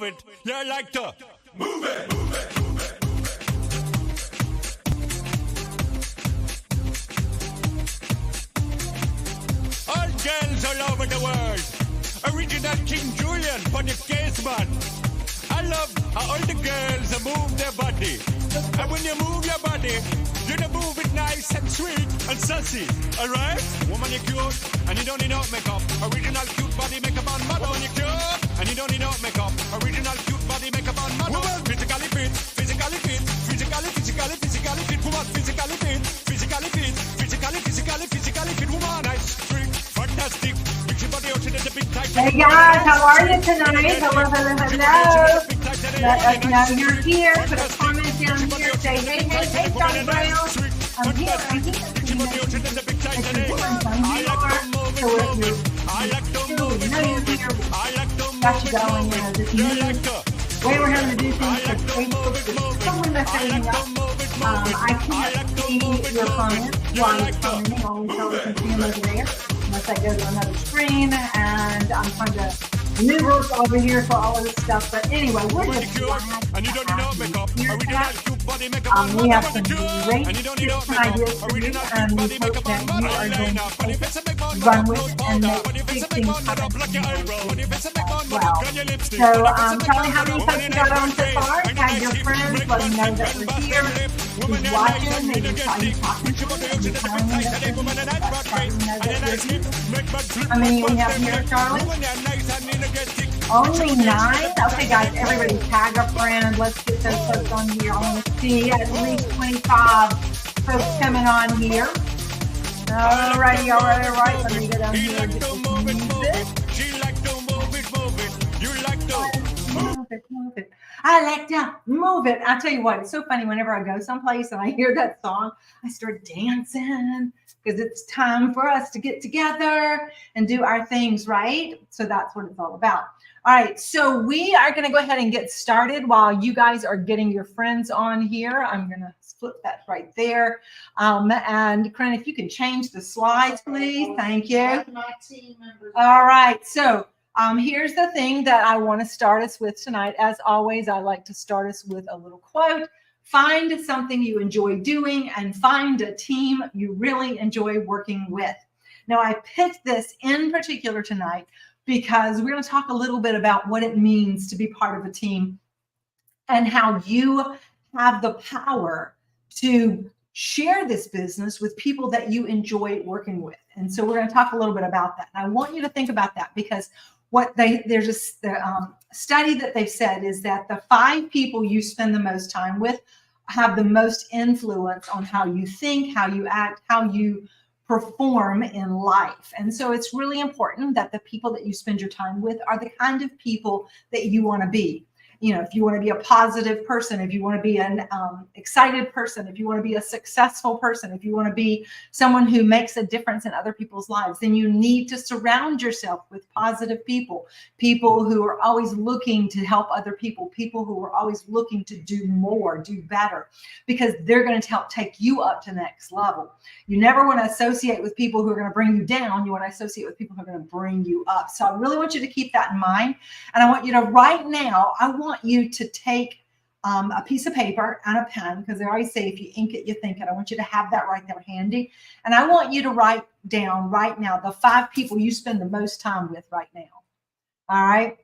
it. You like to move it. All girls all over the world. Original King Julian for the case man. I love how all the girls move their body. And when you move your body, you move it nice and sweet and sassy. Alright? Woman, you're cute and you don't need no makeup. Original cute body makeup on model. Woman, you're cute and you don't need no makeup. Original cute body makeup on model. Physically fit, physically fit, physically fit. Woman, physically fit, physically fit. Woman, nice, sweet, fantastic. Hey guys, how are you tonight? Hello. Let us know you're here. Put a comment down here. Say, hey, Charlie Brown. I'm here. So if you're doing something, you are. So if you're still, you're here. Got you going, this new way we're having to do things for Facebook is someone that's setting up. I can't see your comments while you're commenting. Only so we can see them over there. Unless I go to another screen and I'm trying to maneuver over here for all of this stuff. But anyway, we're just glad to have you here tonight. We have some great tips and ideas for you, and we hope that you are going to take it, run with it, and make big things happen as well. So, Charlie, how many folks you got on so far? Tag your friends, let them know that we're here. Who's watching, maybe try you talking to them, and telling them that they're here. That's how you know that you're here. How many we have here, Charlie? Only 9? Okay, guys, everybody tag a friend. Let's get those folks on here. I want to see at least 25 folks coming on here. All right. Let me get on here and get this music. Move it. I like to move it. I'll tell you what, it's so funny. Whenever I go someplace and I hear that song, I start dancing because it's time for us to get together and do our things, right? So that's what it's all about. All right, so we are going to go ahead and get started while you guys are getting your friends on here. I'm going to flip that right there. And Corinne, if you can change the slides, please. Thank you. All right, so here's the thing that I want to start us with tonight. As always, I like to start us with a little quote. Find something you enjoy doing and find a team you really enjoy working with. Now, I picked this in particular tonight because we're going to talk a little bit about what it means to be part of a team and how you have the power to share this business with people that you enjoy working with. And so we're going to talk a little bit about that. And I want you to think about that because there's a study that they've said is that the 5 people you spend the most time with have the most influence on how you think, how you act, how you perform in life. And so it's really important that the people that you spend your time with are the kind of people that you want to be. You know, if you want to be a positive person, if you want to be an excited person, if you want to be a successful person, if you want to be someone who makes a difference in other people's lives, then you need to surround yourself with positive people, people who are always looking to help other people, people who are always looking to do more, do better, because they're going to help take you up to the next level. You never want to associate with people who are going to bring you down. You want to associate with people who are going to bring you up. So I really want you to keep that in mind. And I want you to right now, I want you to take a piece of paper and a pen, because they always say if you ink it, you think it. I want you to have that right there handy. And I want you to write down right now the 5 people you spend the most time with right now. All right.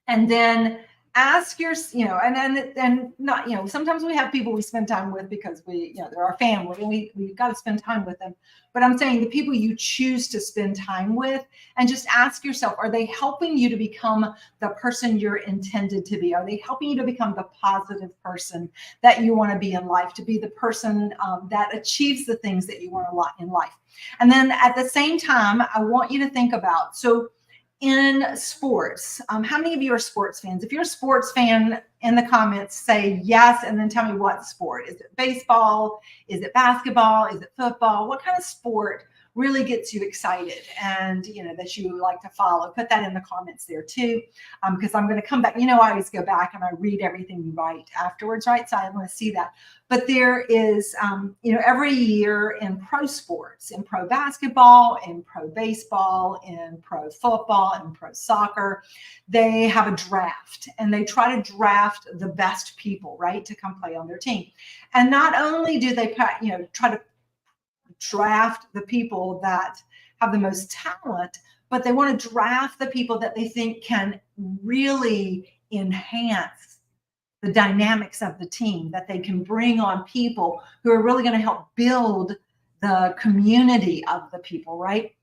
And then ask your, and not, sometimes we have people we spend time with because they're our family and we've got to spend time with them. But I'm saying the people you choose to spend time with, and just ask yourself, are they helping you to become the person you're intended to be? Are they helping you to become the positive person that you want to be in life, to be the person that achieves the things that you want a lot in life? And then at the same time, I want you to think about, so in sports, how many of you are sports fans? If you're a sports fan, in the comments, say yes, and then tell me what sport. Is it baseball? Is it basketball? Is it football? What kind of sport really gets you excited and, that you would like to follow. Put that in the comments there too, because I'm going to come back. I always go back and I read everything you write afterwards, right? So I want to see that. But there is, every year in pro sports, in pro basketball, in pro baseball, in pro football, in pro soccer, they have a draft and they try to draft the best people, right, to come play on their team. And not only do they, try to draft the people that have the most talent, but they want to draft the people that they think can really enhance the dynamics of the team, that they can bring on people who are really going to help build the community of the people, right?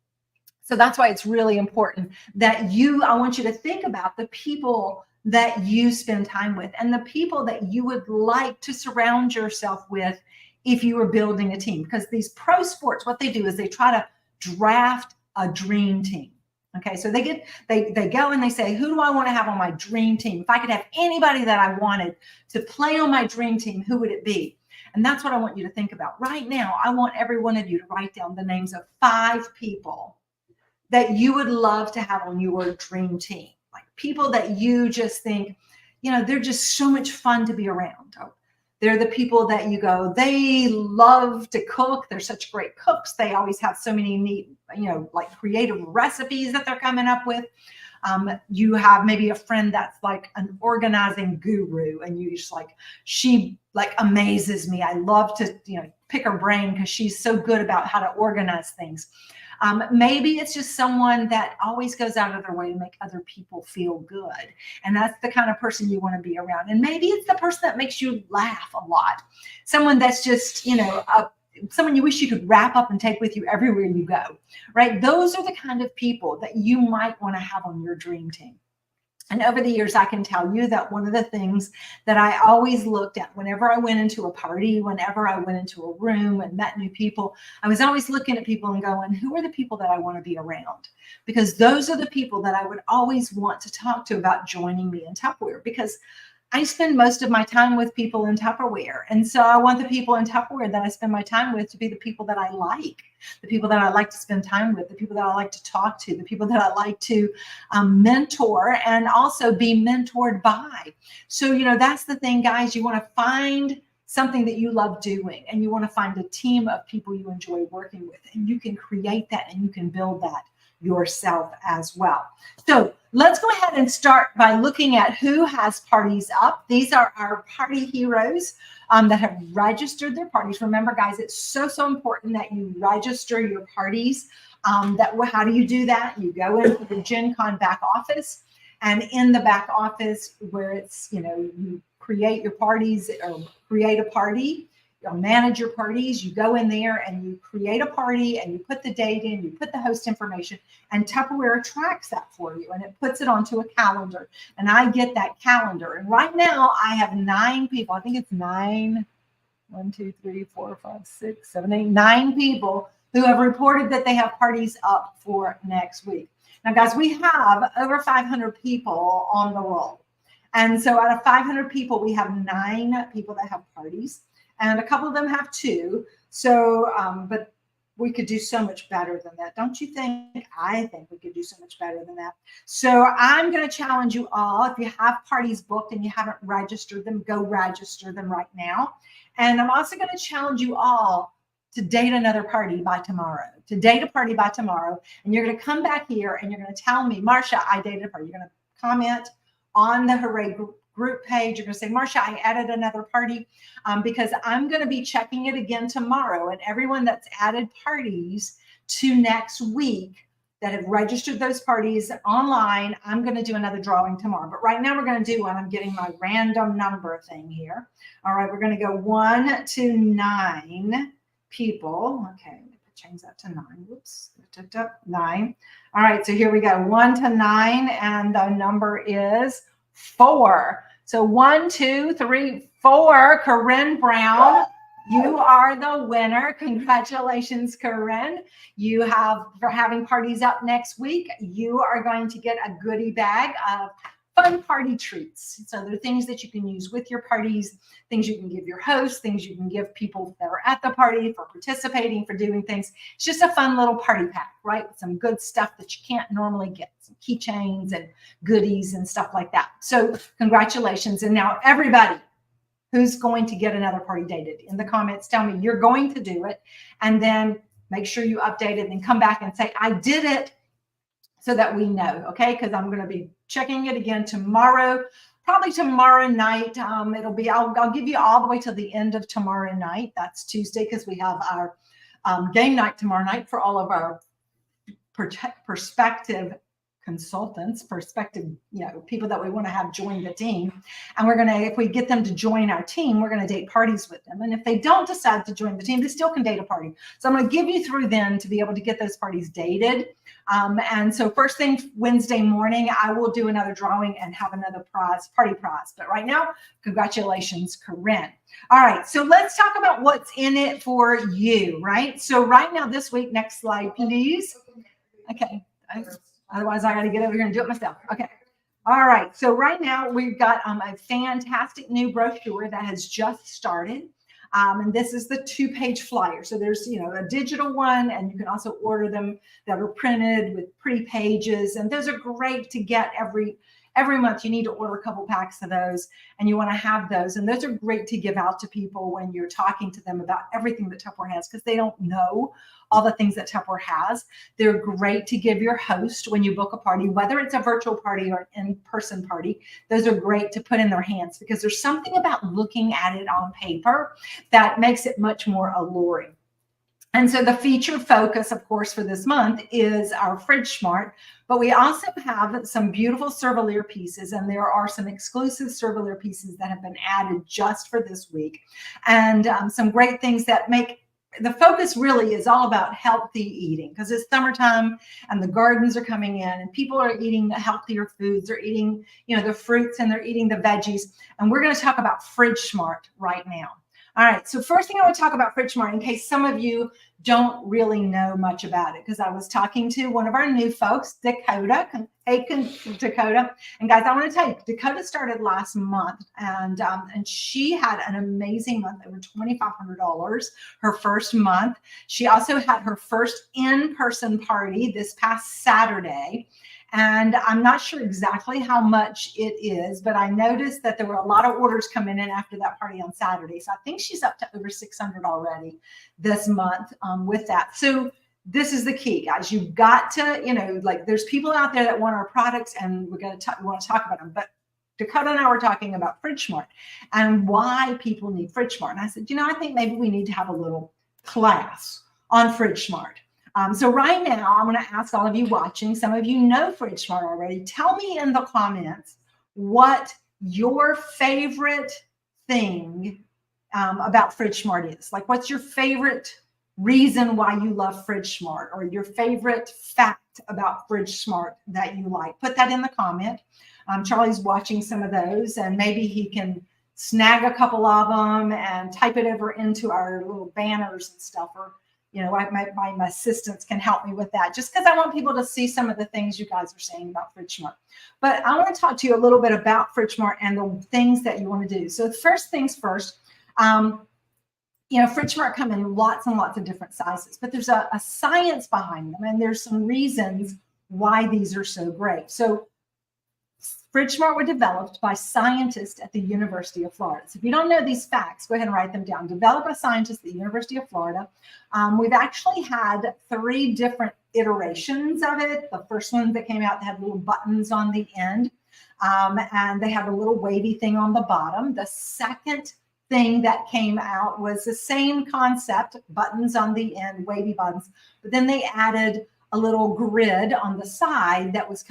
So that's why it's really important that I want you to think about the people that you spend time with and the people that you would like to surround yourself with if you were building a team. Because these pro sports, what they do is they try to draft a dream team. Okay, so they go and they say, who do I want to have on my dream team? If I could have anybody that I wanted to play on my dream team, who would it be? And that's what I want you to think about. Right now, I want every one of you to write down the names of 5 people that you would love to have on your dream team. Like people that you just think, they're just so much fun to be around. They're the people that you go, they love to cook. They're such great cooks. They always have so many neat, like creative recipes that they're coming up with. You have maybe a friend that's like an organizing guru and you just she amazes me. I love to, pick her brain because she's so good about how to organize things. Maybe it's just someone that always goes out of their way to make other people feel good. And that's the kind of person you want to be around. And maybe it's the person that makes you laugh a lot. Someone that's just, someone you wish you could wrap up and take with you everywhere you go, right? Those are the kind of people that you might want to have on your dream team. And over the years, I can tell you that one of the things that I always looked at whenever I went into a party, whenever I went into a room and met new people, I was always looking at people and going, who are the people that I want to be around? Because those are the people that I would always want to talk to about joining me in Tupperware, because I spend most of my time with people in Tupperware. And so I want the people in Tupperware that I spend my time with to be the people that I like, the people that I like to spend time with, the people that I like to talk to, the people that I like to mentor and also be mentored by. So, that's the thing, guys. You want to find something that you love doing and you want to find a team of people you enjoy working with, and you can create that and you can build that yourself as well. So let's go ahead and start by looking at who has parties up. These are our party heroes that have registered their parties. Remember, guys, it's so important that you register your parties. How do you do that? You go into the Gen Con back office, and in the back office where it's, you create your parties or create a party, you'll manage your parties. You go in there and you create a party and you put the date in, you put the host information, and Tupperware tracks that for you and it puts it onto a calendar. And I get that calendar. And right now I have 9 people. I think it's 9, 1, 2, 3, 4, 5, 6, 7, 8, 9 people who have reported that they have parties up for next week. Now, guys, we have over 500 people on the roll. And so out of 500 people, we have 9 people that have parties. And a couple of them have 2. So, but we could do so much better than that. Don't you think? I think we could do so much better than that. So I'm going to challenge you all. If you have parties booked and you haven't registered them, go register them right now. And I'm also going to challenge you all to date another party by tomorrow, to date a party by tomorrow. And you're going to come back here and you're going to tell me, Marsha, I dated a party. You're going to comment on the Hooray group page. You're going to say, Marsha, I added another party, because I'm going to be checking it again tomorrow. And everyone that's added parties to next week that have registered those parties online, I'm going to do another drawing tomorrow. But right now we're going to do one. I'm getting my random number thing here. All right, we're going to go 1 to 9 people. Okay, change that to 9. Whoops, 9. All right, so here we go. 1 to 9, and the number is 4. So 1, 2, 3, 4. Corinne Brown, you are the winner. Congratulations, Corinne. You have, for having parties up next week, you are going to get a goodie bag of fun party treats. So there are things that you can use with your parties, things you can give your host, things you can give people that are at the party for participating, for doing things. It's just a fun little party pack, right? With some good stuff that you can't normally get, some keychains and goodies and stuff like that. So congratulations. And now everybody who's going to get another party dated in the comments, tell me you're going to do it. And then make sure you update it and come back and say, I did it, so that we know, okay? Because I'm going to be checking it again tomorrow, probably tomorrow night. It'll be, I'll give you all the way till the end of tomorrow night. That's Tuesday, because we have our game night tomorrow night for all of our prospective consultants, people that we want to have join the team. And we're going to, if we get them to join our team, we're going to date parties with them. And if they don't decide to join the team, they still can date a party. So I'm going to give you through then to be able to get those parties dated. And so first thing Wednesday morning, I will do another drawing and have another party prize. But right now, congratulations, Corinne. All right, so let's talk about what's in it for you, right? So right now, this week, next slide, please. Okay. Otherwise, I got to get over here and do it myself. Okay. All right. So right now we've got a fantastic new brochure that has just started. And this is the 2-page flyer. So there's, a digital one, and you can also order them that are printed with pretty pages. And those are great to get every month. You need to order a couple packs of those, and you want to have those. And those are great to give out to people when you're talking to them about everything that Tupperware has, because they don't know all the things that Tupperware has. They're great to give your host when you book a party, whether it's a virtual party or an in-person party. Those are great to put in their hands, because there's something about looking at it on paper that makes it much more alluring. And so the feature focus, of course, for this month is our Fridge Smart, but we also have some beautiful Cervelier pieces, and there are some exclusive Cervelier pieces that have been added just for this week, and some great things that make the focus really is all about healthy eating, because it's summertime and the gardens are coming in and people are eating the healthier foods. They're eating, the fruits, and they're eating the veggies. And we're going to talk about Fridge Smart right now. All right. So first thing I want to talk about Fridge Smart, in case some of you don't really know much about it, because I was talking to one of our new folks, Dakota. Hey, Dakota. And guys, I want to tell you, Dakota started last month, and she had an amazing month, over $2,500 her first month. She also had her first in-person party this past Saturday. And I'm not sure exactly how much it is, but I noticed that there were a lot of orders coming in after that party on Saturday. So I think she's up to over 600 already this month with that. So this is the key, guys. You've got to, there's people out there that want our products, and we want to talk about them. But Dakota and I were talking about Fridge Smart and why people need Fridge Smart. And I said, I think maybe we need to have a little class on Fridge Smart. So right now, I'm going to ask all of you watching, some of you know Fridge Smart already. Tell me in the comments what your favorite thing about Fridge Smart is. Like, what's your favorite reason why you love Fridge Smart, or your favorite fact about Fridge Smart that you like? Put that in the comment. Charlie's watching some of those, and maybe he can snag a couple of them and type it over into our little banners and stuff, or my assistants can help me with that, just because I want people to see some of the things you guys are saying about Fridge Smart. But I want to talk to you a little bit about Fridge Smart and the things that you want to do. So first things first, Fridge Smart come in lots and lots of different sizes, but there's a science behind them, and there's some reasons why these are so great. So Fridge Smart were developed by scientists at the University of Florida. So if you don't know these facts, go ahead and write them down. Developed by scientists at the University of Florida. We've actually had 3 different iterations of it. The first one that came out, they had little buttons on the end, and they had a little wavy thing on the bottom. The second thing that came out was the same concept, buttons on the end, wavy buttons, but then they added a little grid on the side that was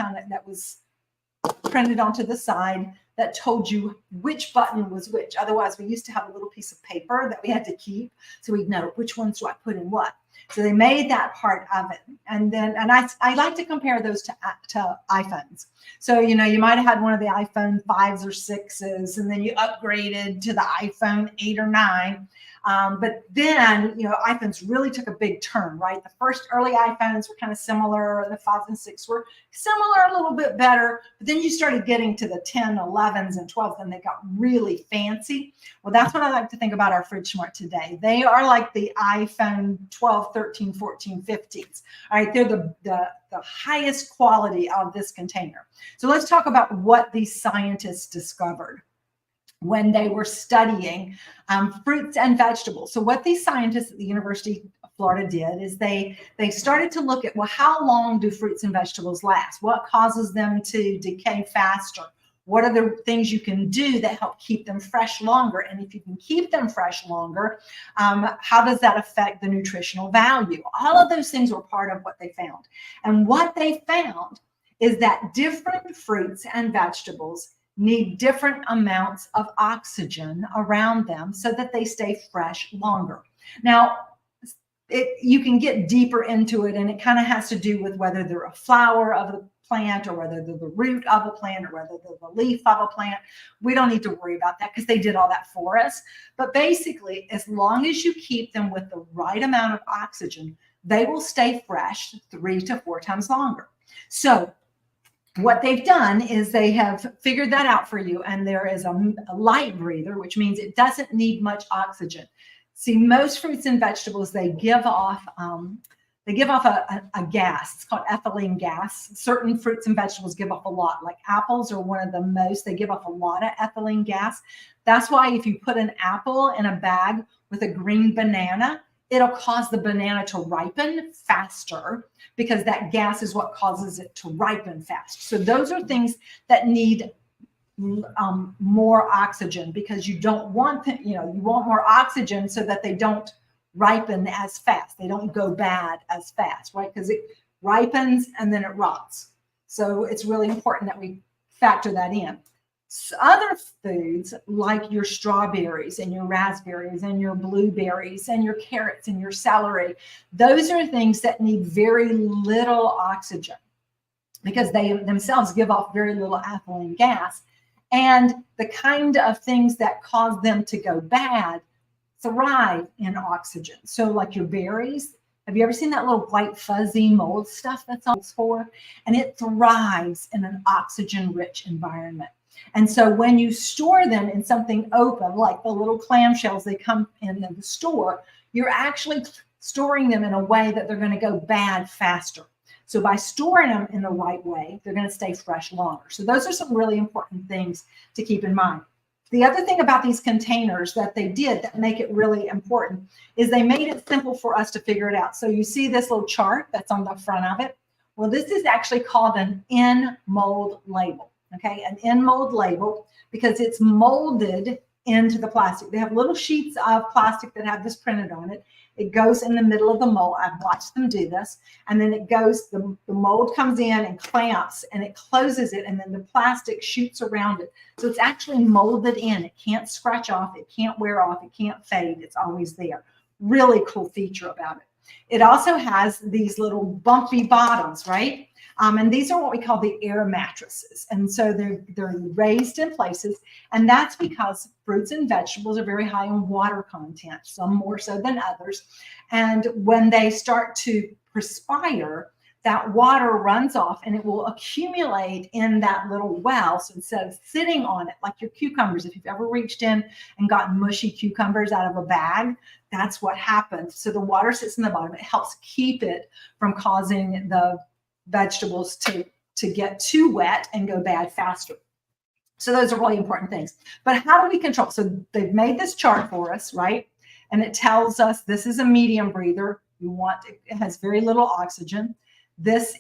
printed onto the side that told you which button was which. Otherwise, we used to have a little piece of paper that we had to keep so we'd know which ones do I put in what. So they made that part of it. And I like to compare those to iPhones. So, you might have had one of the iPhone 5s or 6s, and then you upgraded to the iPhone 8 or 9. But then, iPhones really took a big turn, right? The first early iPhones were kind of similar. The 5s and 6 were similar, a little bit better. But then you started getting to the 10, 11s, and 12s, and they got really fancy. Well, that's what I like to think about our Fridge Smart today. They are like the iPhone 12, 13, 14, 15s. All right, they're the highest quality of this container. So let's talk about what these scientists discovered when they were studying fruits and vegetables. So what these scientists at the University of Florida did is they started to look at, well, how long do fruits and vegetables last? What causes them to decay faster? What are the things you can do that help keep them fresh longer? And if you can keep them fresh longer, how does that affect the nutritional value? All of those things were part of what they found. And what they found is that different fruits and vegetables need different amounts of oxygen around them so that they stay fresh longer. Now, you can get deeper into it, and it kind of has to do with whether they're a flower of the plant or whether they're the root of a plant or whether they're the leaf of a plant. We don't need to worry about that because they did all that for us. But basically, as long as you keep them with the right amount of oxygen, they will stay fresh 3 to 4 times longer. So what they've done is they have figured that out for you, and there is a light breather, which means it doesn't need much oxygen. See, most fruits and vegetables, they give off a gas. It's called ethylene gas. Certain fruits and vegetables give off a lot, like apples are one of the most. They give off a lot of ethylene gas. That's why if you put an apple in a bag with a green banana, it'll cause the banana to ripen faster because that gas is what causes it to ripen fast. So those are things that need more oxygen because you don't want, you want more oxygen so that they don't ripen as fast. They don't go bad as fast, right? Because it ripens and then it rots. So it's really important that we factor that in. Other foods like your strawberries and your raspberries and your blueberries and your carrots and your celery, those are things that need very little oxygen because they themselves give off very little ethylene gas. And the kind of things that cause them to go bad thrive in oxygen. So like your berries, have you ever seen that little white fuzzy mold stuff that's on its spore? And it thrives in an oxygen-rich environment. And so when you store them in something open, like the little clamshells they come in the store, you're actually storing them in a way that they're going to go bad faster. So by storing them in the right way, they're going to stay fresh longer. So those are some really important things to keep in mind. The other thing about these containers that they did that make it really important is they made it simple for us to figure it out. So you see this little chart that's on the front of it. Well, this is actually called an in-mold label. Okay, an in-mold label because it's molded into the plastic. They have little sheets of plastic that have this printed on it. It goes in the middle of the mold. I've watched them do this. And then it goes, the mold comes in and clamps and it closes it, and then the plastic shoots around it. So it's actually molded in. It can't scratch off. It can't wear off. It can't fade. It's always there. Really cool feature about it. It also has these little bumpy bottoms, right? And these are what we call the air mattresses. And so they're raised in places. And that's because fruits and vegetables are very high in water content, some more so than others. And when they start to perspire, that water runs off and it will accumulate in that little well. So instead of sitting on it, like your cucumbers, if you've ever reached in and gotten mushy cucumbers out of a bag, that's what happens. So the water sits in the bottom. It helps keep it from causing the vegetables to get too wet and go bad faster. So those are really important things. But how do we control? So they've made this chart for us, right? And it tells us this is a medium breather. It has very little oxygen. This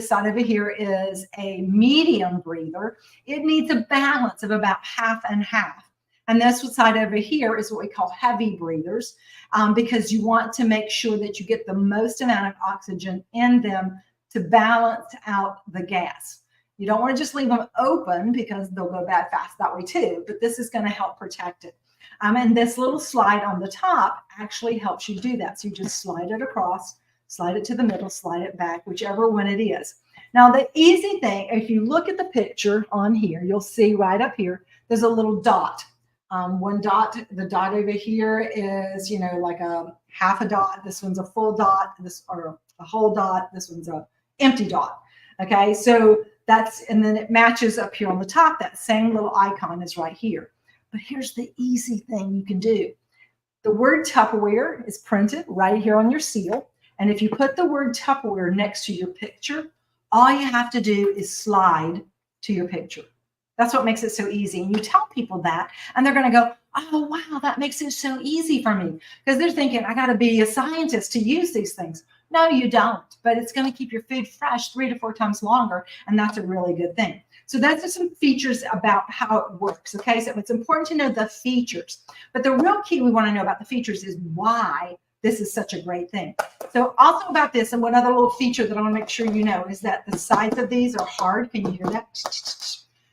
side over here is a medium breather. It needs a balance of about half and half. And this side over here is what we call heavy breathers because you want to make sure that you get the most amount of oxygen in them to balance out the gas. You don't want to just leave them open because they'll go bad fast that way too, but this is going to help protect it. And this little slide on the top actually helps you do that. So you just slide it across, slide it to the middle, slide it back, whichever one it is. Now, the easy thing, if you look at the picture on here, you'll see right up here, there's a little dot. One dot, the dot over here is, like a half a dot. This one's a full dot, or a whole dot. This one's a empty dot. Okay, so and then it matches up here on the top. That same little icon is right here. But here's the easy thing you can do. The word Tupperware is printed right here on your seal. And if you put the word Tupperware next to your picture, all you have to do is slide to your picture. That's what makes it so easy. And you tell people that, and they're going to go, oh, wow, that makes it so easy for me. Because they're thinking, I got to be a scientist to use these things. No, you don't. But it's going to keep your food fresh 3 to 4 times longer. And that's a really good thing. So that's just some features about how it works. Okay, so it's important to know the features. But the real key we want to know about the features is why this is such a great thing. So also about this, and one other little feature that I want to make sure you know is that the sides of these are hard. Can you hear that?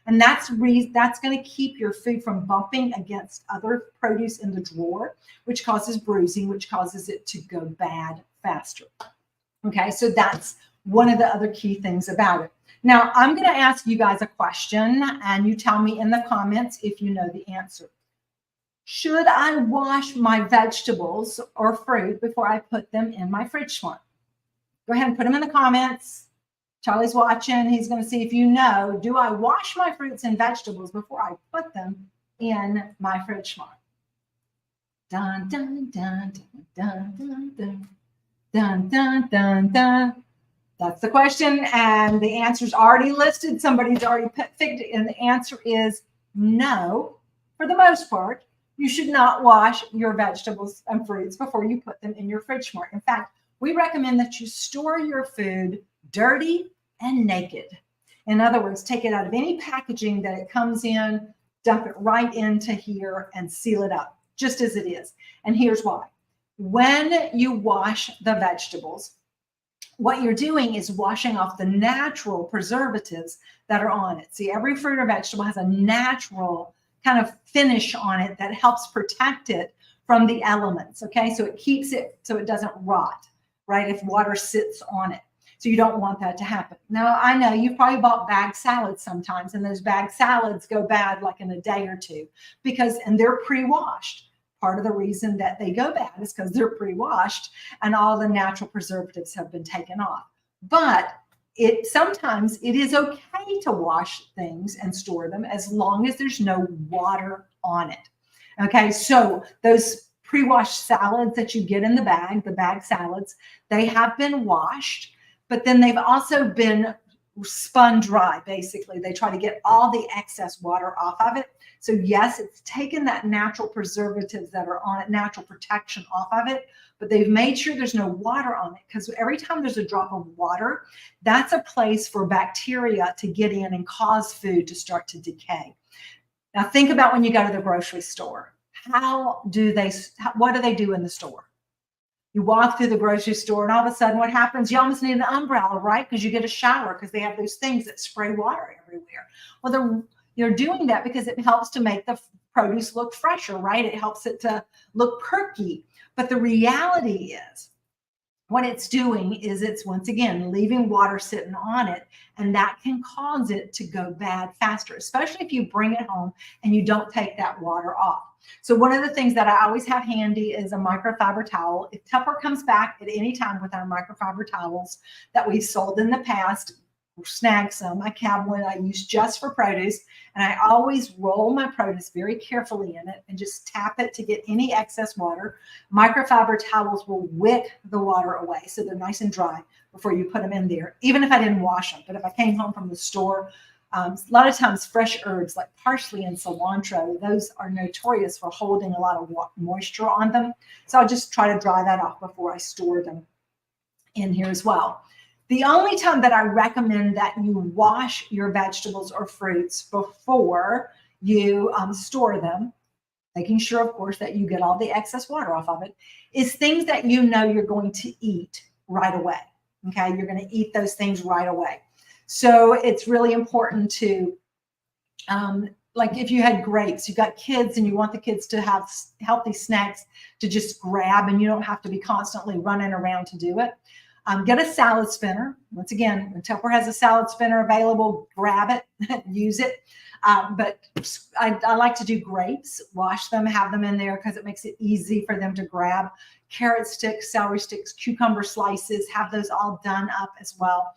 And that's going to keep your food from bumping against other produce in the drawer, which causes bruising, which causes it to go bad faster. Okay, so that's one of the other key things about it. Now, I'm going to ask you guys a question, and you tell me in the comments if you know the answer. Should I wash my vegetables or fruit before I put them in my Fridge Smart? Go ahead and put them in the comments. Charlie's watching. He's going to see if you know, do I wash my fruits and vegetables before I put them in my Fridge Smart? Dun, dun, dun, dun, dun, dun, dun, dun, dun, dun. That's the question, and the answer's already listed. Somebody's already picked it, and the answer is no. For the most part, you should not wash your vegetables and fruits before you put them in your Fridge Smart. In fact, we recommend that you store your food dirty and naked. In other words, take it out of any packaging that it comes in, dump it right into here, and seal it up, just as it is. And here's why. When you wash the vegetables, what you're doing is washing off the natural preservatives that are on it. See, every fruit or vegetable has a natural kind of finish on it that helps protect it from the elements, okay? So it keeps it so it doesn't rot, right, if water sits on it. So you don't want that to happen. Now, I know you've probably bought bagged salads sometimes, and those bagged salads go bad like in a day or two and they're pre-washed. Part of the reason that they go bad is because they're pre-washed and all the natural preservatives have been taken off. But sometimes it is okay to wash things and store them as long as there's no water on it. Okay, so those pre-washed salads that you get in the bag salads, they have been washed, but then they've also been spun dry, basically. They try to get all the excess water off of it. So yes, it's taken that natural preservatives that are on it, natural protection off of it, but they've made sure there's no water on it, because every time there's a drop of water, that's a place for bacteria to get in and cause food to start to decay. Now think about when you go to the grocery store. What do they do in the store? You walk through the grocery store and all of a sudden what happens? You almost need an umbrella, right? Because you get a shower because they have those things that spray water everywhere. Well, you're doing that because it helps to make the produce look fresher, right? It helps it to look perky. But the reality is what it's doing is it's, once again, leaving water sitting on it, and that can cause it to go bad faster, especially if you bring it home and you don't take that water off. So one of the things that I always have handy is a microfiber towel. If Tupper comes back at any time with our microfiber towels that we've sold in the past, snag some. I have one I use just for produce, and I always roll my produce very carefully in it and just tap it to get any excess water. Microfiber towels will wick the water away, so they're nice and dry before you put them in there, even if I didn't wash them. But if I came home from the store, a lot of times fresh herbs like parsley and cilantro, those are notorious for holding a lot of moisture on them. So I'll just try to dry that off before I store them in here as well. The only time that I recommend that you wash your vegetables or fruits before you store them, making sure, of course, that you get all the excess water off of it, is things that you know you're going to eat right away. Okay, you're going to eat those things right away. So it's really important to, like if you had grapes, you've got kids and you want the kids to have healthy snacks to just grab, and you don't have to be constantly running around to do it. Get a salad spinner. Once again, when Tupper has a salad spinner available, grab it, use it. But I like to do grapes, wash them, have them in there because it makes it easy for them to grab. Carrot sticks, celery sticks, cucumber slices, have those all done up as well.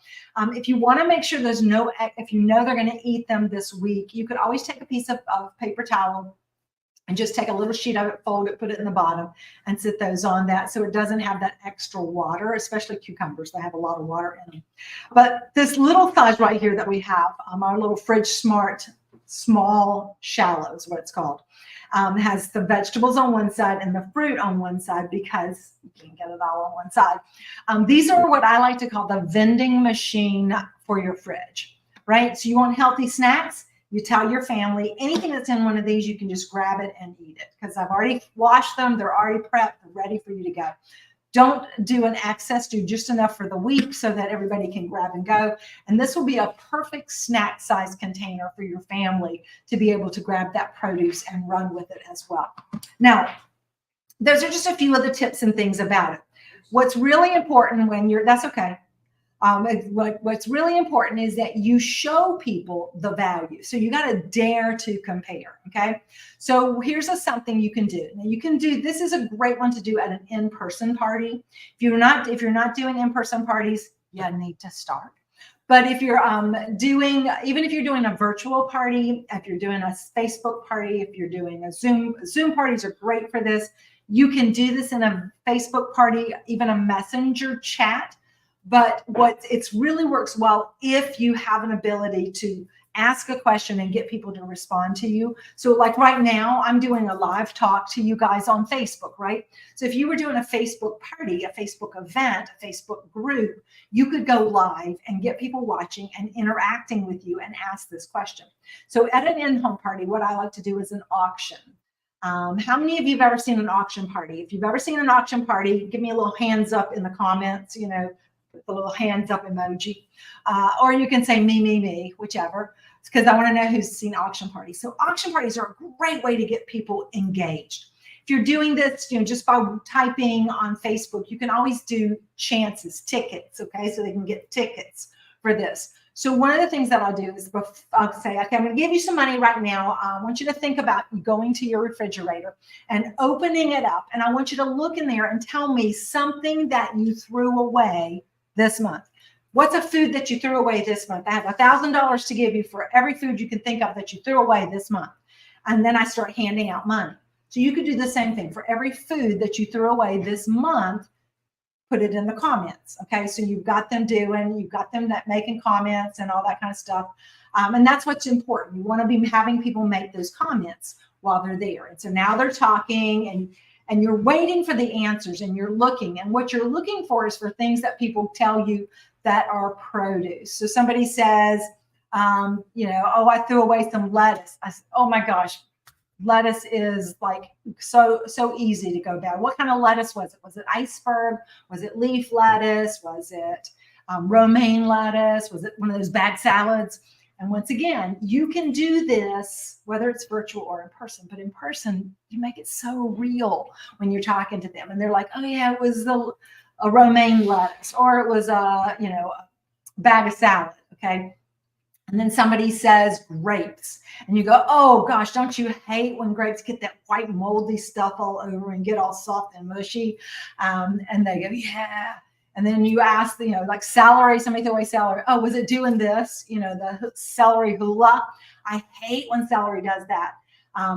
If you want to make sure there's no, if you know they're going to eat them this week, you could always take a piece of paper towel and just take a little sheet of it, fold it, put it in the bottom, and sit those on that so it doesn't have that extra water, especially cucumbers. They have a lot of water in them. But this little size right here that we have, our little Fridge Smart Small Shallow is what it's called, has the vegetables on one side and the fruit on one side because you can get it all on one side. These are what I like to call the vending machine for your fridge, right? So you want healthy snacks? You tell your family anything that's in one of these, you can just grab it and eat it because I've already washed them. They're already prepped. They're ready for you to go. Don't do an excess, do just enough for the week so that everybody can grab and go. And this will be a perfect snack size container for your family to be able to grab that produce and run with it as well. Now, those are just a few of the tips and things about it. What's really important when you're, that's okay. What's really important is that you show people the value. So you got to dare to compare. Okay. So here's something you can do. Now you can do, this is a great one to do at an in-person party. If you're not doing in-person parties, you need to start. But if you're even if you're doing a virtual party, if you're doing a Facebook party, if you're doing a Zoom parties are great for this. You can do this in a Facebook party, even a messenger chat. But it really works well if you have an ability to ask a question and get people to respond to you. So like right now, I'm doing a live talk to you guys on Facebook, right? So if you were doing a Facebook party, a Facebook event, a Facebook group, you could go live and get people watching and interacting with you and ask this question. So at an in-home party, what I like to do is an auction. How many of you have ever seen an auction party? If you've ever seen an auction party, give me a little hands up in the comments, the little hands up emoji, or you can say me, whichever. It's because I want to know who's seen auction parties. So auction parties are a great way to get people engaged. If you're doing this, just by typing on Facebook, you can always do chances, tickets, okay? So they can get tickets for this. So one of the things that I'll do is I'll say, okay, I'm going to give you some money right now. I want you to think about going to your refrigerator and opening it up. And I want you to look in there and tell me something that you threw away this month. What's a food that you threw away this month? I have $1,000 to give you for every food you can think of that you threw away this month. And then I start handing out money. So you could do the same thing for every food that you threw away this month. Put it in the comments. Okay. So you've got them making comments and all that kind of stuff. And that's what's important. You want to be having people make those comments while they're there. And so now they're talking and you're waiting for the answers and you're looking, and what you're looking for is for things that people tell you that are produce. So somebody says, oh, I threw away some lettuce. I said, oh my gosh, lettuce is like so easy to go bad. What kind of lettuce was it? Was it iceberg? Was it leaf lettuce? Was it romaine lettuce? Was it one of those bag salads? And once again, you can do this, whether it's virtual or in person, but in person, you make it so real when you're talking to them. And they're like, oh yeah, it was a romaine lettuce, or it was a bag of salad. Okay. And then somebody says grapes and you go, oh gosh, don't you hate when grapes get that white moldy stuff all over and get all soft and mushy? And they go, yeah. And then you ask, like celery, somebody threw away celery. Oh, was it doing this? The celery hula. I hate when celery does that.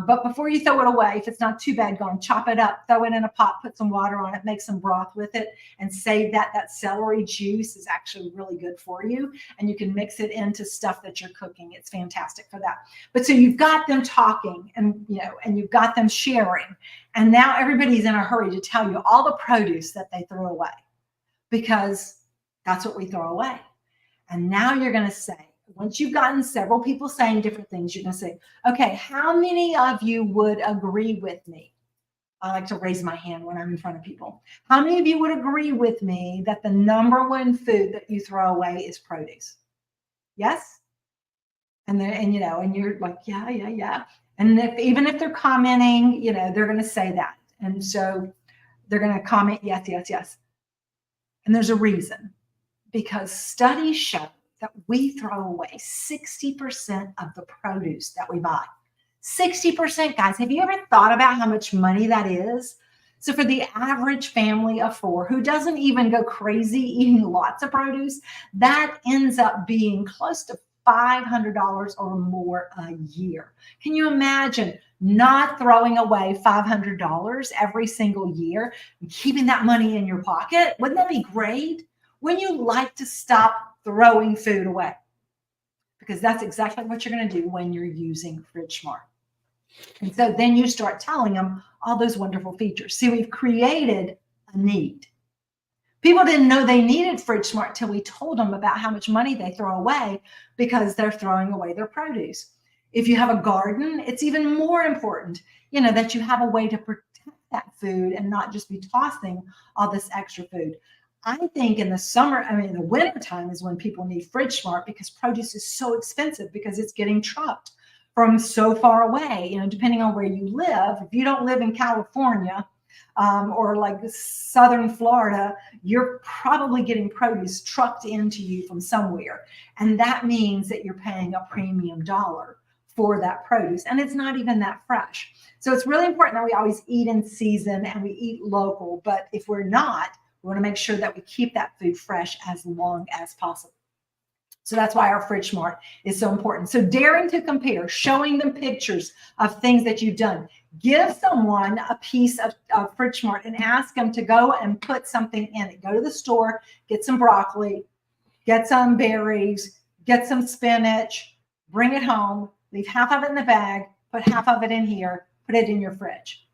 But before you throw it away, if it's not too bad, go and chop it up, throw it in a pot, put some water on it, make some broth with it, and save that. That celery juice is actually really good for you. And you can mix it into stuff that you're cooking. It's fantastic for that. But so you've got them talking and you've got them sharing. And now everybody's in a hurry to tell you all the produce that they threw away, because that's what we throw away. And now you're going to say, once you've gotten several people saying different things, you're going to say, okay, how many of you would agree with me? I like to raise my hand when I'm in front of people. How many of you would agree with me that the number one food that you throw away is produce? Yes? And you're like, yeah. And even if they're commenting, they're going to say that. And so they're going to comment, yes. And there's a reason, because studies show that we throw away 60% of the produce that we buy. 60%, guys. Have you ever thought about how much money that is? So for the average family of 4 who doesn't even go crazy eating lots of produce, that ends up being close to $500 or more a year. Can you imagine not throwing away $500 every single year and keeping that money in your pocket? Wouldn't that be great? Wouldn't you like to stop throwing food away? Because that's exactly what you're going to do when you're using FridgeSmart. And so then you start telling them all those wonderful features. See, we've created a need. People didn't know they needed FridgeSmart till we told them about how much money they throw away because they're throwing away their produce. If you have a garden, it's even more important, that you have a way to protect that food and not just be tossing all this extra food. I think in the summer, the winter time is when people need FridgeSmart because produce is so expensive because it's getting trucked from so far away, depending on where you live. If you don't live in California or like Southern Florida, you're probably getting produce trucked into you from somewhere. And that means that you're paying a premium dollar for that produce. And it's not even that fresh. So it's really important that we always eat in season and we eat local. But if we're not, we want to make sure that we keep that food fresh as long as possible. So that's why our FridgeSmart is so important. So daring to compare, showing them pictures of things that you've done. Give someone a piece of FridgeSmart and ask them to go and put something in it. Go to the store, get some broccoli, get some berries, get some spinach, bring it home, leave half of it in the bag, put half of it in here, put it in your fridge.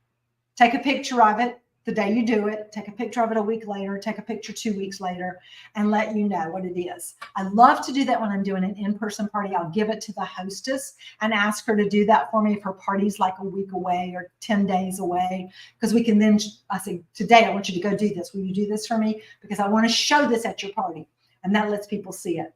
Take a picture of it the day you do it, take a picture of it a week later, take a picture 2 weeks later, and let you know what it is. I love to do that when I'm doing an in-person party. I'll give it to the hostess and ask her to do that for me if her party's like a week away or 10 days away, because we can then, I say, today I want you to go do this. Will you do this for me? Because I want to show this at your party. And that lets people see it.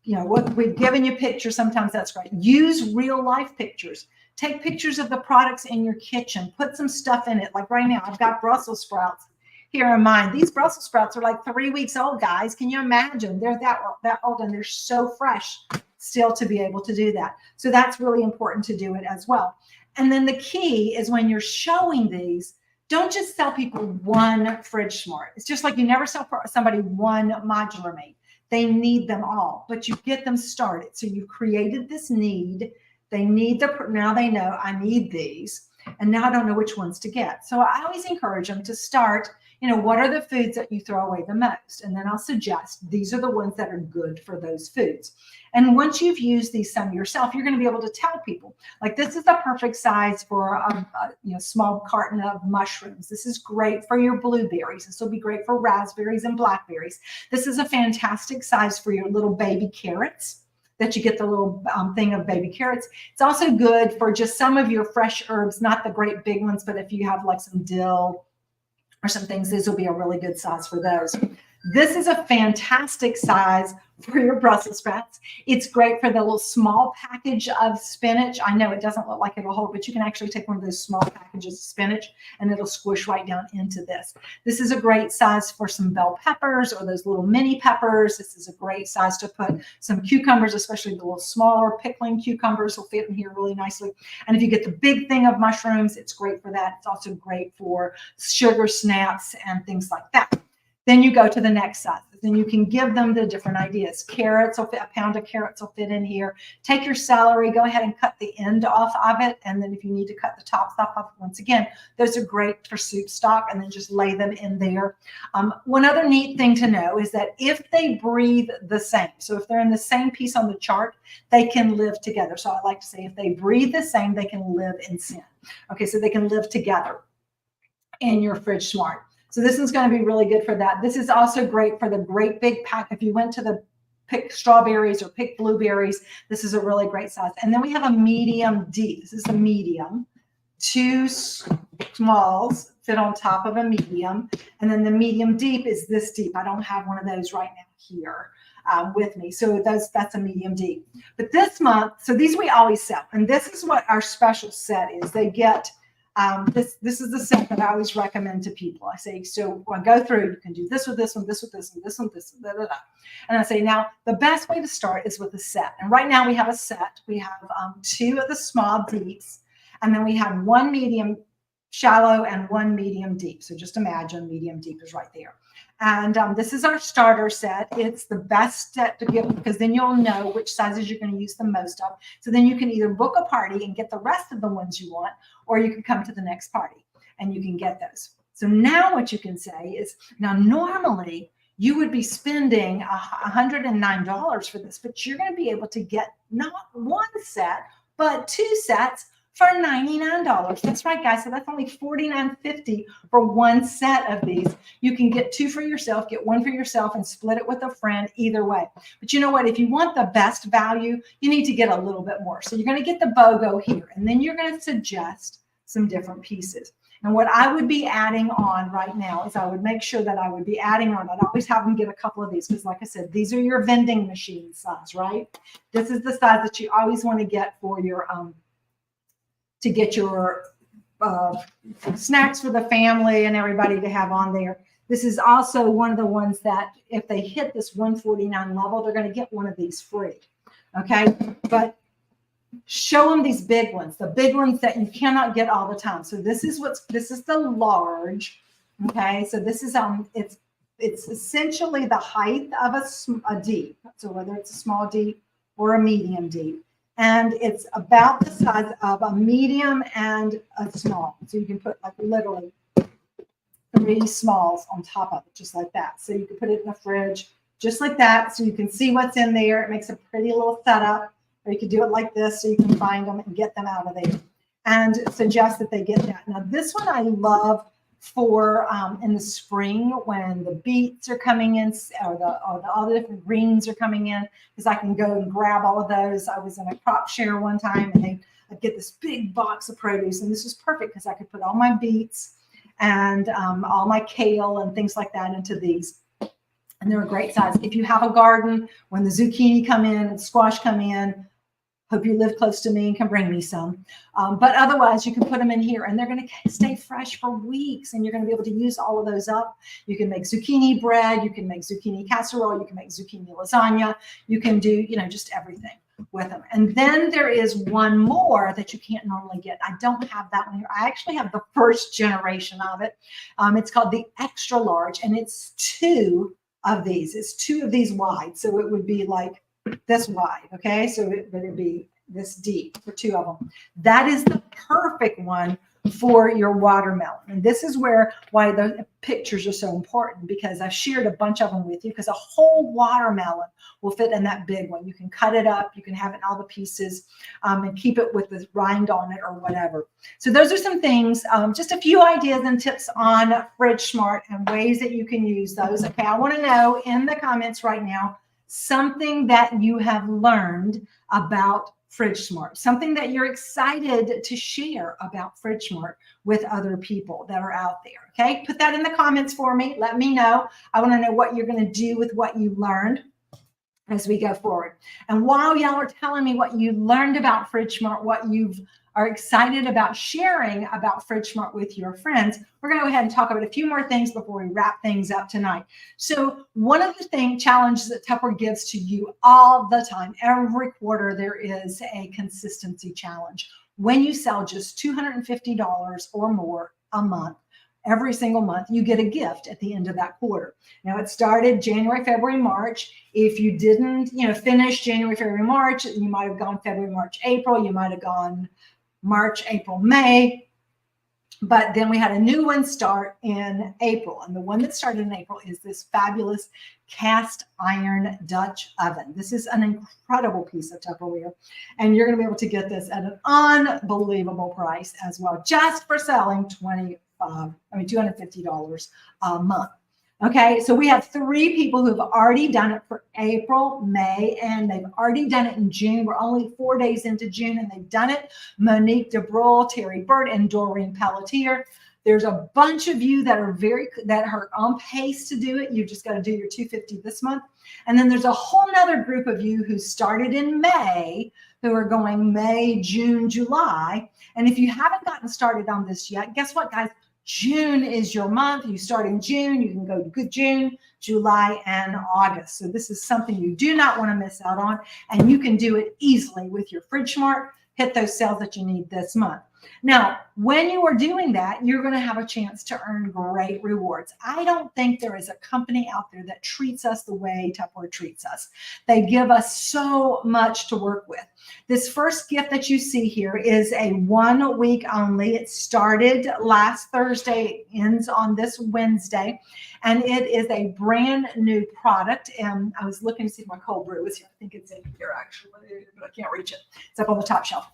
What we've given you pictures, sometimes that's great. Use real life pictures. Take pictures of the products in your kitchen. Put some stuff in it. Like right now, I've got Brussels sprouts here in mine. These Brussels sprouts are like 3 weeks old, guys. Can you imagine? They're that old and they're so fresh still to be able to do that. So that's really important to do it as well. And then the key is when you're showing these, don't just sell people one FridgeSmart. It's just like you never sell somebody one Modular Mate. They need them all, but you get them started. So you've created this need. They need now they know I need these, and now I don't know which ones to get. So I always encourage them to start, what are the foods that you throw away the most? And then I'll suggest these are the ones that are good for those foods. And once you've used these some yourself, you're going to be able to tell people, like, this is the perfect size for a small carton of mushrooms. This is great for your blueberries. This will be great for raspberries and blackberries. This is a fantastic size for your little baby carrots, that you get the little thing of baby carrots. It's also good for just some of your fresh herbs, not the great big ones, but if you have like some dill or some things, this will be a really good size for those. This is a fantastic size for your Brussels sprouts. It's great for the little small package of spinach. I know it doesn't look like it'll hold, but you can actually take one of those small packages of spinach and it'll squish right down into this. This is a great size for some bell peppers or those little mini peppers. This is a great size to put some cucumbers, especially the little smaller pickling cucumbers will fit in here really nicely. And if you get the big thing of mushrooms, it's great for that. It's also great for sugar snaps and things like that. Then you go to the next size. Then you can give them the different ideas. Carrots will fit, a pound of carrots will fit in here. Take your celery, go ahead and cut the end off of it. And then if you need to cut the tops off of it, once again, those are great for soup stock, and then just lay them in there. One other neat thing to know is that if they breathe the same, so if they're in the same piece on the chart, they can live together. So I like to say if they breathe the same, they can live in sin. Okay, so they can live together in your FridgeSmart. So this is going to be really good for that. This is also great for the great big pack. If you went to the pick strawberries or pick blueberries, this is a really great size. And then we have a medium deep. This is a medium. 2 smalls fit on top of a medium. And then the medium deep is this deep. I don't have one of those right now here with me. So that's a medium deep. But this month, so these we always sell. And this is what our special set is. They get This is the set that I always recommend to people. I say, so when I go through, you can do this with this one, this with this one, this one, this, da, da, da. And I say, now the best way to start is with a set. And right now we have a set. We have 2 of the small deeps, and then we have 1 medium shallow and 1 medium deep. So just imagine medium deep is right there. And this is our starter set. It's the best set to get because then you'll know which sizes you're going to use the most of. So then you can either book a party and get the rest of the ones you want, or you can come to the next party and you can get those. So now what you can say is, now normally you would be spending $109 for this, but you're going to be able to get not 1 set, but 2 sets for $99. That's right, guys. So that's only $49.50 for 1 set of these. You can get 2 for yourself, get 1 for yourself, and split it with a friend either way. But you know what? If you want the best value, you need to get a little bit more. So you're going to get the BOGO here, and then you're going to suggest some different pieces. And what I would be adding on right now is I would make sure that I would be adding on. I'd always have them get a couple of these because, like I said, these are your vending machine size, right? This is the size that you always want to get for your to get your snacks for the family and everybody to have on there. This is also one of the ones that if they hit this 149 level, they're going to get one of these free. Okay, but show them these big ones, the big ones that you cannot get all the time. So this is the large. Okay, so this is it's essentially the height of a deep. So whether it's a small deep or a medium deep. And it's about the size of a medium and a small. So you can put like literally 3 smalls on top of it, just like that. So you can put it in the fridge, just like that. So you can see what's in there. It makes a pretty little setup. Or you could do it like this so you can find them and get them out of there. And suggest that they get that. Now this one I love for in the spring when the beets are coming in or all the different greens are coming in, because I can go and grab all of those. I was in a crop share one time and I'd get this big box of produce, and this was perfect because I could put all my beets and all my kale and things like that into these. And they're a great size. If you have a garden, when the zucchini come in and squash come in, hope you live close to me and can bring me some. But otherwise, you can put them in here and they're going to stay fresh for weeks and you're going to be able to use all of those up. You can make zucchini bread. You can make zucchini casserole. You can make zucchini lasagna. You can do, just everything with them. And then there is one more that you can't normally get. I don't have that one here. I actually have the first generation of it. It's called the extra large, and it's 2 of these. It's 2 of these wide. So it would be like this wide, okay? So it would be this deep for 2 of them. That is the perfect one for your watermelon. And this is why the pictures are so important, because I've shared a bunch of them with you, because a whole watermelon will fit in that big one. You can cut it up, you can have it in all the pieces, and keep it with the rind on it or whatever. So those are some things, just a few ideas and tips on Fridge Smart and ways that you can use those. Okay, I want to know in the comments right now something that you have learned about Fridge Smart, something that you're excited to share about Fridge Smart with other people that are out there. Okay, put that in the comments for me. Let me know. I want to know what you're going to do with what you learned as we go forward. And while y'all are telling me what you learned about Fridge Smart, what you are excited about sharing about Fridge Smart with your friends, we're going to go ahead and talk about a few more things before we wrap things up tonight. So one of the challenges that Tupperware gives to you all the time, every quarter, there is a consistency challenge. When you sell just $250 or more a month, every single month, you get a gift at the end of that quarter. Now, it started January, February, March. If you didn't, finish January, February, March, you might have gone February, March, April. You might have gone March, April, May. But then we had a new one start in April. And the one that started in April is this fabulous cast iron Dutch oven. This is an incredible piece of Tupperware. And you're going to be able to get this at an unbelievable price as well, just for selling $250 a month. Okay, so we have 3 people who've already done it for April, May, and they've already done it in June. We're only 4 days into June, and they've done it. Monique DeBrule, Terry Burt, and Doreen Pelletier. There's a bunch of you that are on pace to do it. You just got to do your $250 this month. And then there's a whole nother group of you who started in May who are going May, June, July. And if you haven't gotten started on this yet, guess what, guys? June is your month. You start in June, you can go to good June, July, and August. So this is something you do not want to miss out on, and you can do it easily with your FridgeSmart. Hit those sales that you need this month. Now, when you are doing that, you're going to have a chance to earn great rewards. I don't think there is a company out there that treats us the way Tupperware treats us. They give us so much to work with. This first gift that you see here is a 1 week only. It started last Thursday, ends on this Wednesday, and it is a brand new product. And I was looking to see if my cold brew was here. I think it's in here actually, but I can't reach it. It's up on the top shelf.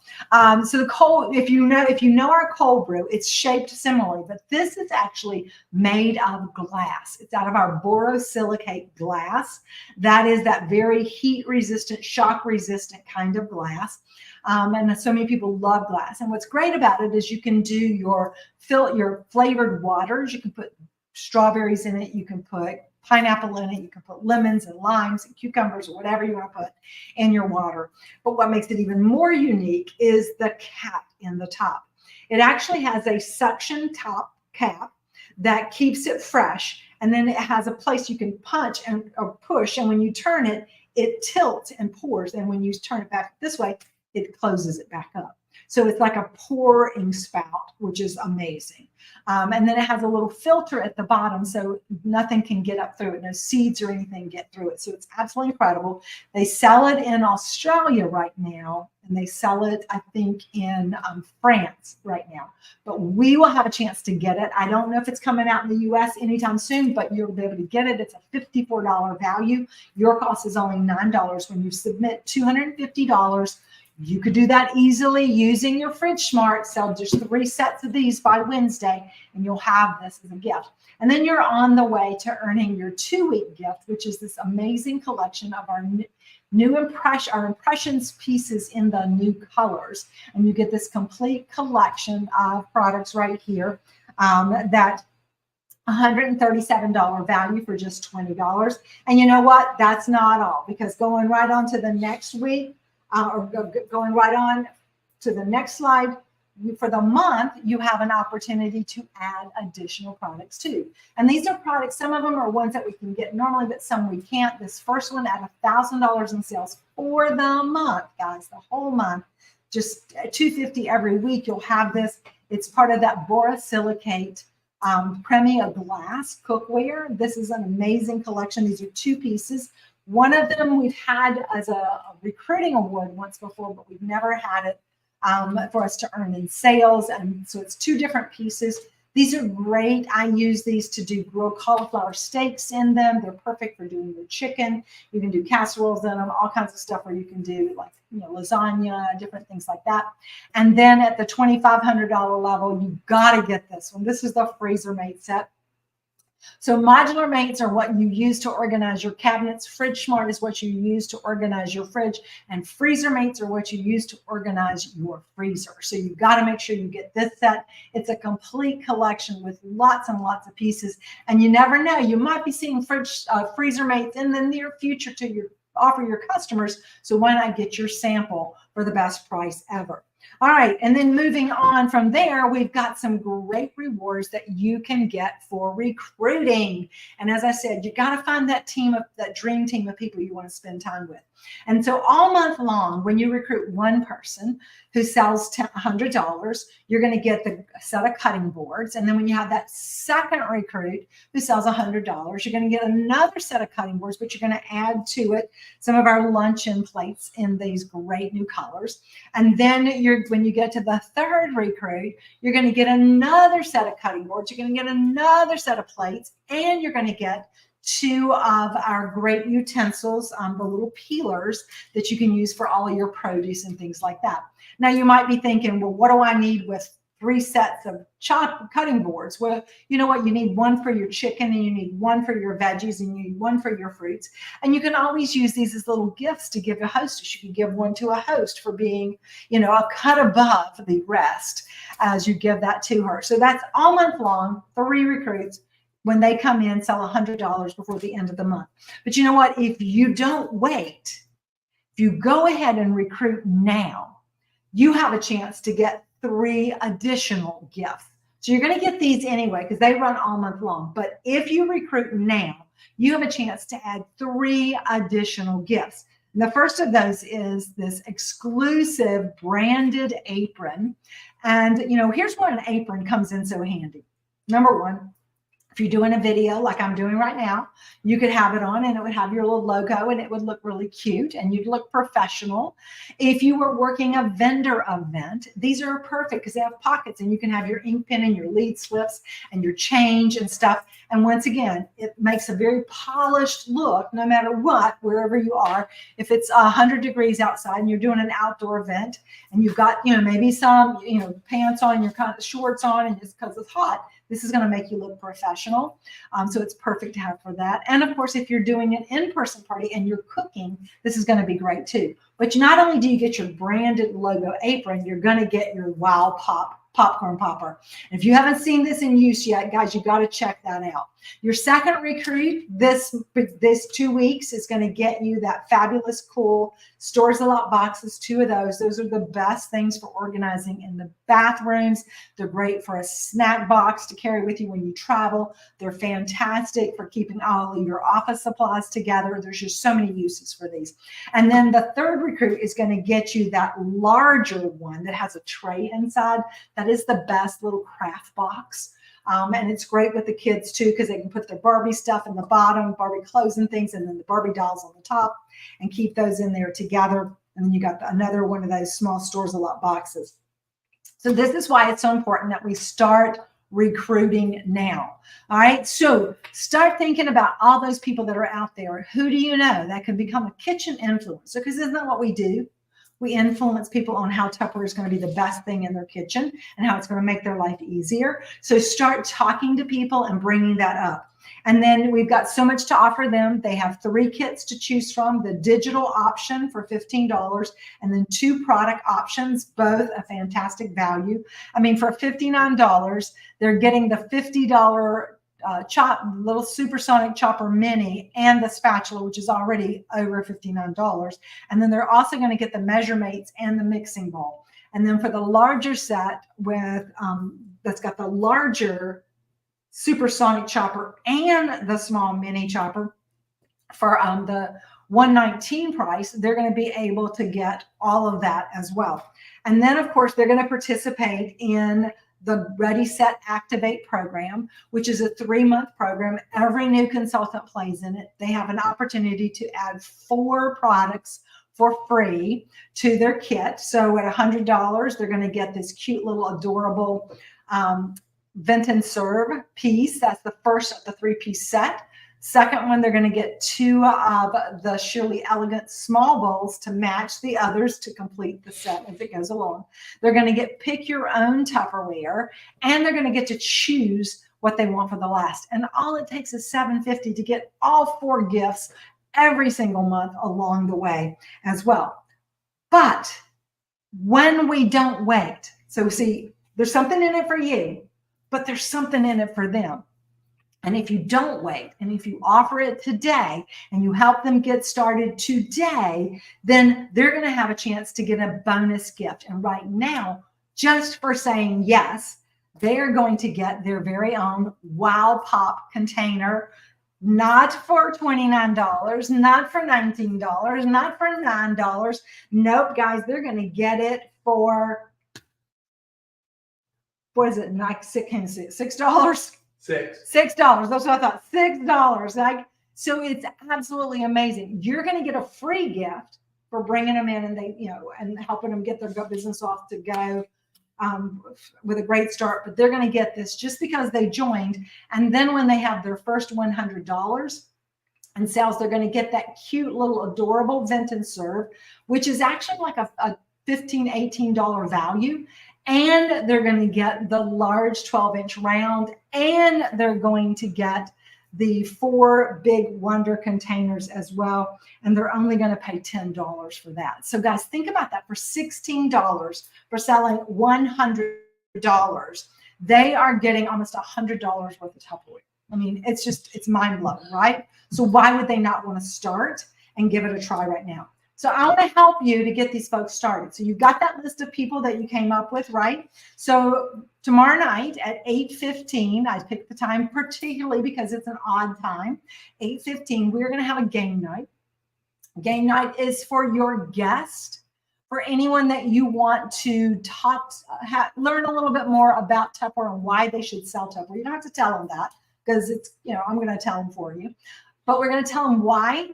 So the cold, if you know our cold brew, it's shaped similarly, but this is actually made of glass. It's out of our borosilicate glass. That is that very heat resistant, shock resistant kind of glass. And so many people love glass. And what's great about it is you can do your flavored waters. You can put strawberries in it. You can put pineapple in it. You can put lemons and limes and cucumbers or whatever you want to put in your water. But what makes it even more unique is the cap in the top. It actually has a suction top cap that keeps it fresh. And then it has a place you can punch or push. And when you turn it, it tilts and pours. And when you turn it back this way, it closes it back up. So it's like a pouring spout, which is amazing. And then it has a little filter at the bottom, so nothing can get up through it. No seeds or anything get through it. So it's absolutely incredible. They sell it in Australia right now, and they sell it, I think, in France right now. But we will have a chance to get it. I don't know if it's coming out in the U.S. anytime soon, but you'll be able to get it. It's a $54 value. Your cost is only $9 when you submit $250. You could do that easily using your FridgeSmart. Sell just 3 sets of these by Wednesday, and you'll have this as a gift. And then you're on the way to earning your 2-week gift, which is this amazing collection of our impressions pieces in the new colors. And you get this complete collection of products right here that $137 value for just $20. And you know what? That's not all, because going right on to the next week, or going right on to the next slide, for the month, you have an opportunity to add additional products too. And these are products, some of them are ones that we can get normally, but some we can't. This first one at $1,000 in sales for the month, guys, the whole month, just $250 every week. You'll have this. It's part of that borosilicate Premia glass cookware. This is an amazing collection. These are 2 pieces. One of them we've had as a recruiting award once before, but we've never had it for us to earn in sales. And so it's 2 different pieces. These are great. I use these to do grilled cauliflower steaks in them. They're perfect for doing your chicken. You can do casseroles in them, all kinds of stuff where you can do like, lasagna, different things like that. And then at the $2,500 level, you got to get this one. This is the Freezer Mate set. So modular mates are what you use to organize your cabinets. FridgeSmart is what you use to organize your fridge. And freezer mates are what you use to organize your freezer. So you've got to make sure you get this set. It's a complete collection with lots and lots of pieces. And you never know, you might be seeing freezer mates in the near future to offer your customers. So why not get your sample for the best price ever? All right, and then moving on from there, we've got some great rewards that you can get for recruiting. And as I said, you got to find that dream team of people you want to spend time with. And so all month long, when you recruit one person who sells $100, you're going to get the set of cutting boards. And then when you have that second recruit who sells $100, you're going to get another set of cutting boards, but you're going to add to it some of our luncheon plates in these great new colors. And then when you get to the third recruit, you're going to get another set of cutting boards. You're going to get another set of plates, and you're going to get 2 of our great utensils, the little peelers that you can use for all of your produce and things like that. Now you might be thinking, well, what do I need with 3 sets of cutting boards? Well, you know what? You need 1 for your chicken, and you need 1 for your veggies, and you need 1 for your fruits. And you can always use these as little gifts to give a hostess. You can give 1 to a host for being, a cut above the rest as you give that to her. So that's all month long, 3 recruits. When they come in, sell $100 before the end of the month. But you know what? If you don't wait, If you go ahead and recruit now, you have a chance to get 3 additional gifts. So you're going to get these anyway because they run all month long. But if you recruit now, you have a chance to add 3 additional gifts. And the first of those is this exclusive branded apron. And, here's where an apron comes in so handy. Number one, if you're doing a video like I'm doing right now, you could have it on and it would have your little logo and it would look really cute and you'd look professional. If you were working a vendor event, these are perfect because they have pockets and you can have your ink pen and your lead slips and your change and stuff. And once again, it makes a very polished look no matter what, wherever you are. If it's 100 degrees outside and you're doing an outdoor event and you've got, maybe some, pants on, your shorts on, and just because it's hot, this is going to make you look professional. So it's perfect to have for that. And of course, if you're doing an in-person party and you're cooking, this is going to be great too. But not only do you get your branded logo apron, you're going to get your Wow Pop popcorn popper. And if you haven't seen this in use yet, guys, you got to check that out. Your second recruit this 2 weeks is going to get you that fabulous, cool Stores a Lot boxes, 2 of those. Those are the best things for organizing in the bathrooms. They're great for a snack box to carry with you when you travel. They're fantastic for keeping all of your office supplies together. There's just so many uses for these. And then the third recruit is going to get you that larger one that has a tray inside. That is the best little craft box. And it's great with the kids too, because they can put their Barbie stuff in the bottom, Barbie clothes and things, and then the Barbie dolls on the top and keep those in there together. And then you got another one of those small Stores a Lot boxes. So this is why it's so important that we start recruiting now. All right. So start thinking about all those people that are out there. Who do you know that could become a kitchen influencer? Because isn't that what we do? We influence people on how Tupperware is going to be the best thing in their kitchen and how it's going to make their life easier. So start talking to people and bringing that up. And then we've got so much to offer them. They have 3 kits to choose from, the digital option for $15 and then 2 product options, both a fantastic value. I mean, for $59, they're getting the $50 little supersonic chopper mini and the spatula, which is already over $59. And then they're also going to get the Measuremates and the mixing bowl. And then for the larger set with that's got the larger supersonic chopper and the small mini chopper for the $119 price, they're going to be able to get all of that as well. And then of course they're going to participate in the Ready, Set, Activate program, which is a 3-month program. Every new consultant plays in it. They have an opportunity to add 4 products for free to their kit. So at $100, they're going to get this cute little adorable Vent and Serve piece. That's the first of the 3-piece set. Second one, they're going to get 2 of the Shirley Elegant small bowls to match the others to complete the set as it goes along. They're going to get pick your own Tupperware, and they're going to get to choose what they want for the last. And all it takes is $7.50 to get all 4 gifts every single month along the way as well. But when we don't wait, so see, there's something in it for you, but there's something in it for them. And if you don't wait, and if you offer it today and you help them get started today, then they're going to have a chance to get a bonus gift. And right now, just for saying yes, they are going to get their very own Wow Pop container, not for $29, not for $19, not for $9. Nope, guys, they're going to get it for, what is it, like $6? $6. $6. That's what I thought. $6. Like, so it's absolutely amazing. You're going to get a free gift for bringing them in and and helping them get their business off to go with a great start. But they're going to get this just because they joined. And then when they have their first $100 in sales, they're going to get that cute little adorable Vent and Serve, which is actually like a $15, $18 value. And they're going to get the large 12-inch round, and they're going to get the 4 big Wonder containers as well. And they're only going to pay $10 for that. So guys, think about that. For $16 for selling $100, they are getting almost $100 worth of Tupperware. I mean, it's mind blowing, right? So why would they not want to start and give it a try right now? So I want to help you to get these folks started. So you've got that list of people that you came up with, right? So tomorrow night at 8:15, I picked the time particularly because it's an odd time, 8:15, we're going to have a game night. Game night is for your guest, for anyone that you want to learn a little bit more about Tupperware and why they should sell Tupperware. You don't have to tell them that because it's, I'm going to tell them for you. But we're going to tell them why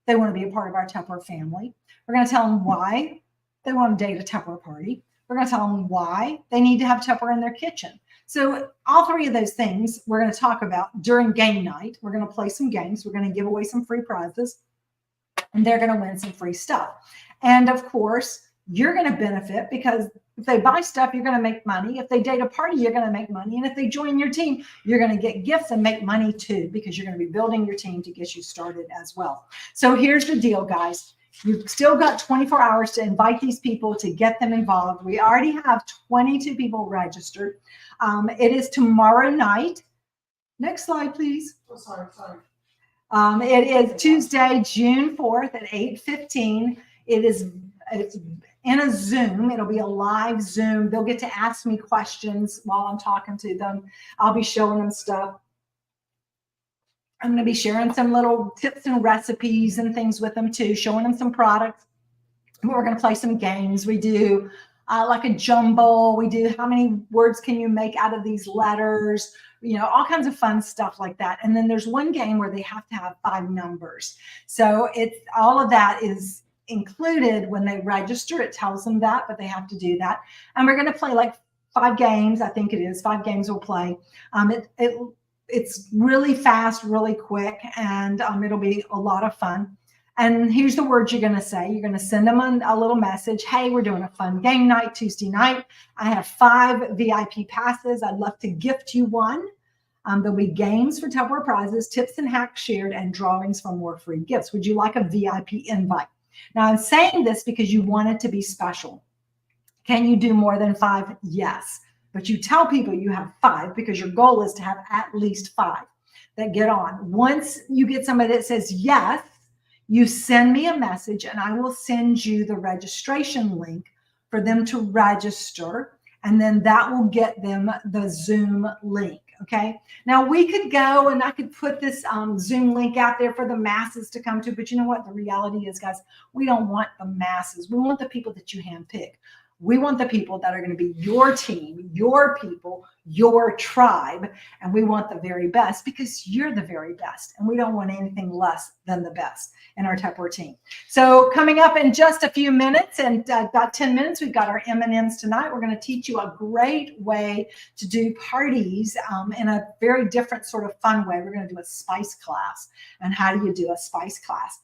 they want to be a part of our Tupperware family. We're going to tell them why they want to date a Tupperware party. We're going to tell them why they need to have Tupperware in their kitchen. So all three of those things we're going to talk about during game night. We're going to play some games. We're going to give away some free prizes, and they're going to win some free stuff. And of course, you're going to benefit because if they buy stuff, you're going to make money. If they date a party, you're going to make money. And if they join your team, you're going to get gifts and make money too, because you're going to be building your team to get you started as well. So here's the deal, guys. You've still got 24 hours to invite these people, to get them involved. We already have 22 people registered. It is tomorrow night. Next slide, please. Oh, sorry. It is Tuesday, June 4th at 8:15. It's in a Zoom. It'll be a live Zoom. They'll get to ask me questions while I'm talking to them. I'll be showing them stuff. I'm going to be sharing some little tips and recipes and things with them too, showing them some products. We're going to play some games. We do like a jumble. We do how many words can you make out of these letters, all kinds of fun stuff like that. And then there's one game where they have to have 5 numbers. So it's all of that is included when they register. It tells them that, but they have to do that. And we're going to play like 5 games. I think it is 5 games we'll play. It's really fast, really quick, and it'll be a lot of fun. And here's the words you're going to say. You're going to send them a little message. Hey, we're doing a fun game night Tuesday night. I have 5 VIP passes. I'd love to gift you one. There'll be games for Tupperware prizes, tips and hacks shared, and drawings for more free gifts. Would you like a VIP invite? Now, I'm saying this because you want it to be special. Can you do more than 5? Yes. But you tell people you have 5 because your goal is to have at least 5 that get on. Once you get somebody that says yes, you send me a message and I will send you the registration link for them to register. And then that will get them the Zoom link. Okay. Now we could go and I could put this Zoom link out there for the masses to come to, but you know what? The reality is, guys, we don't want the masses. We want the people that you handpick. We want the people that are going to be your team, your people, your tribe, and we want the very best because you're the very best, and we don't want anything less than the best in our Tupperware team. So coming up in just a few minutes, and about 10 minutes, we've got our M&Ms tonight. We're going to teach you a great way to do parties in a very different sort of fun way. We're going to do a spice class, and how do you do a spice class?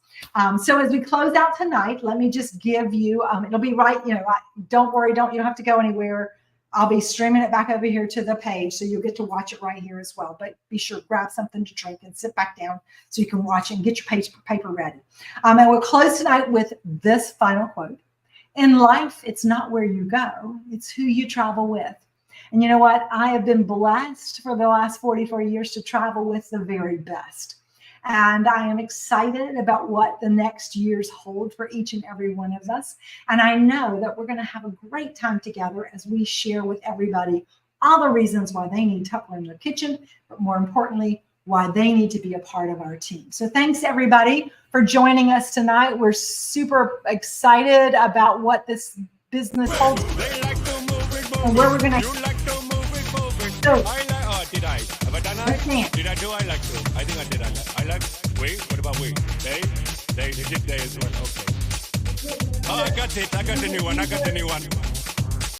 So as we close out tonight, let me just give you, it'll be right, don't worry, you don't have to go anywhere. I'll be streaming it back over here to the page, so you'll get to watch it right here as well. But be sure to grab something to drink and sit back down so you can watch it and get your paper ready. And we'll close tonight with this final quote. In life, it's not where you go, it's who you travel with. And you know what? I have been blessed for the last 44 years to travel with the very best. And I am excited about what the next years hold for each and every one of us. And I know that we're going to have a great time together as we share with everybody all the reasons why they need Tupperware in their kitchen, but more importantly, why they need to be a part of our team. So thanks everybody for joining us tonight. We're super excited about what this business holds and where we're going to. Did I? Have I done that? Did I do? I like to. I think I did. I like. Wait. What about wait? They did they as well. Okay. Oh, I got it. I got the new one.